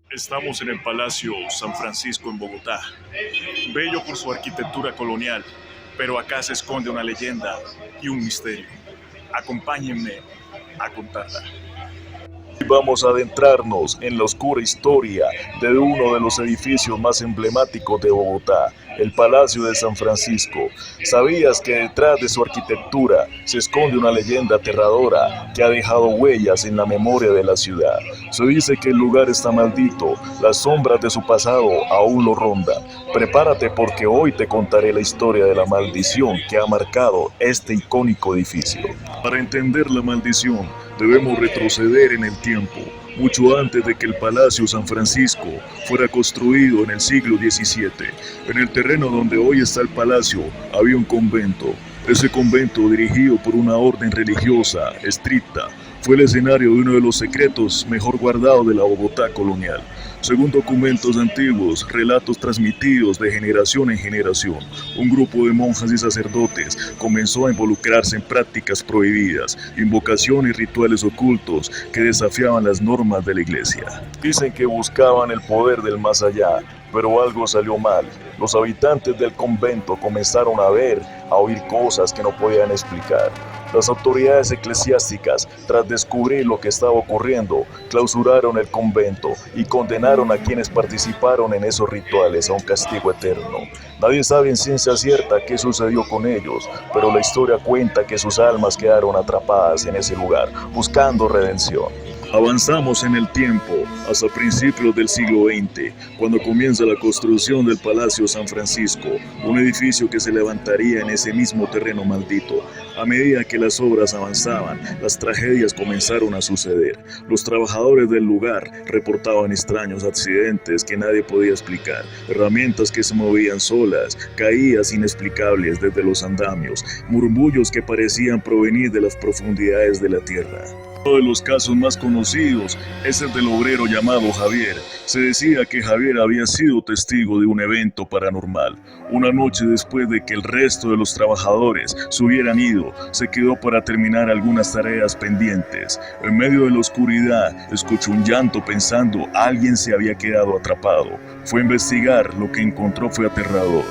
Estamos en el Palacio San Francisco en Bogotá, bello por su arquitectura colonial, pero acá se esconde una leyenda y un misterio. Acompáñenme a contarla. Vamos a adentrarnos en la oscura historia de uno de los edificios más emblemáticos de Bogotá, el Palacio de San Francisco. ¿Sabías que detrás de su arquitectura se esconde una leyenda aterradora que ha dejado huellas en la memoria de la ciudad? Se dice que el lugar está maldito, las sombras de su pasado aún lo rondan. Prepárate porque hoy te contaré la historia de la maldición que ha marcado este icónico edificio. Para entender la maldición, debemos retroceder en el tiempo, mucho antes de que el Palacio San Francisco fuera construido en el siglo XVII. En el terreno donde hoy está el palacio había un convento. Ese convento, dirigido por una orden religiosa estricta, fue el escenario de uno de los secretos mejor guardados de la Bogotá colonial. Según documentos antiguos, relatos transmitidos de generación en generación, un grupo de monjas y sacerdotes comenzó a involucrarse en prácticas prohibidas, invocaciones y rituales ocultos que desafiaban las normas de la iglesia. Dicen que buscaban el poder del más allá, pero algo salió mal. Los habitantes del convento comenzaron a ver, a oír cosas que no podían explicar. Las autoridades eclesiásticas, tras descubrir lo que estaba ocurriendo, clausuraron el convento y condenaron a quienes participaron en esos rituales a un castigo eterno. Nadie sabe en ciencia cierta qué sucedió con ellos, pero la historia cuenta que sus almas quedaron atrapadas en ese lugar, buscando redención. Avanzamos en el tiempo hasta principios del siglo XX, cuando comienza la construcción del Palacio San Francisco, un edificio que se levantaría en ese mismo terreno maldito. A medida que las obras avanzaban, las tragedias comenzaron a suceder. Los trabajadores del lugar reportaban extraños accidentes que nadie podía explicar, herramientas que se movían solas, caídas inexplicables desde los andamios, murmullos que parecían provenir de las profundidades de la tierra. Uno de los casos más conocidos es el del obrero llamado Javier. Se decía que Javier había sido testigo de un evento paranormal. Una noche después de que el resto de los trabajadores se hubieran ido, se quedó para terminar algunas tareas pendientes. En medio de la oscuridad, escuchó un llanto pensando alguien se había quedado atrapado. Fue a investigar, lo que encontró fue aterrador.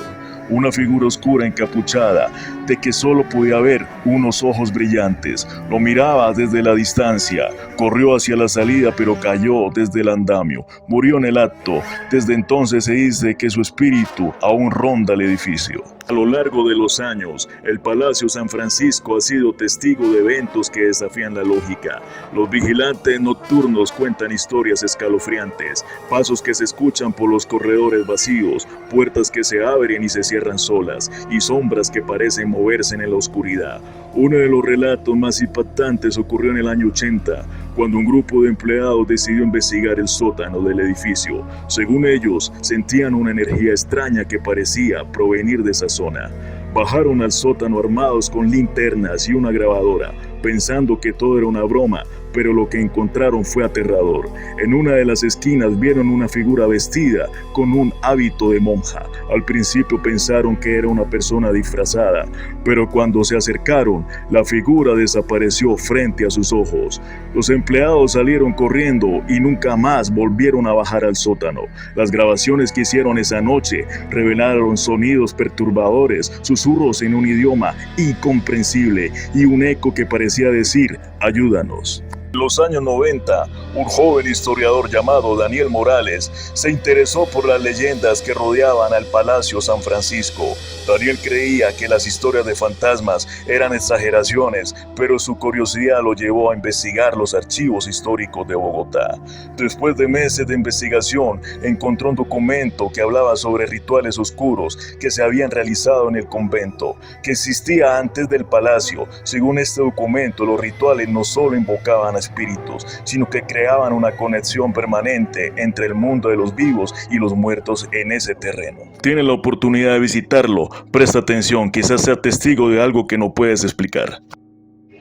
Una figura oscura encapuchada, de que solo podía ver unos ojos brillantes. Lo miraba desde la distancia, corrió hacia la salida pero cayó desde el andamio, murió en el acto. Desde entonces se dice que su espíritu aún ronda el edificio. A lo largo de los años, el Palacio San Francisco ha sido testigo de eventos que desafían la lógica. Los vigilantes nocturnos cuentan historias escalofriantes, pasos que se escuchan por los corredores vacíos, puertas que se abren y se cierran solas, y sombras que parecen moverse en la oscuridad. Uno de los relatos más impactantes ocurrió en el año 80, cuando un grupo de empleados decidió investigar el sótano del edificio. Según ellos, sentían una energía extraña que parecía provenir de esa zona. Bajaron al sótano armados con linternas y una grabadora, pensando que todo era una broma, pero lo que encontraron fue aterrador. En una de las esquinas vieron una figura vestida con un hábito de monja. Al principio pensaron que era una persona disfrazada, pero cuando se acercaron, la figura desapareció frente a sus ojos. Los empleados salieron corriendo y nunca más volvieron a bajar al sótano. Las grabaciones que hicieron esa noche revelaron sonidos perturbadores, susurros en un idioma incomprensible y un eco que parecía decir: ayúdanos. En los años 90, un joven historiador llamado Daniel Morales se interesó por las leyendas que rodeaban al Palacio San Francisco. Daniel creía que las historias de fantasmas eran exageraciones, pero su curiosidad lo llevó a investigar los archivos históricos de Bogotá. Después de meses de investigación, encontró un documento que hablaba sobre rituales oscuros que se habían realizado en el convento, que existía antes del palacio. Según este documento, los rituales no solo invocaban a espíritus, sino que creaban una conexión permanente entre el mundo de los vivos y los muertos en ese terreno. Tienes la oportunidad de visitarlo, presta atención, quizás sea testigo de algo que no puedes explicar.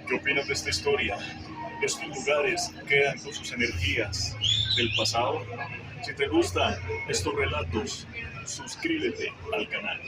¿Qué opinas de esta historia? ¿Estos lugares quedan con sus energías del pasado? Si te gustan estos relatos, suscríbete al canal.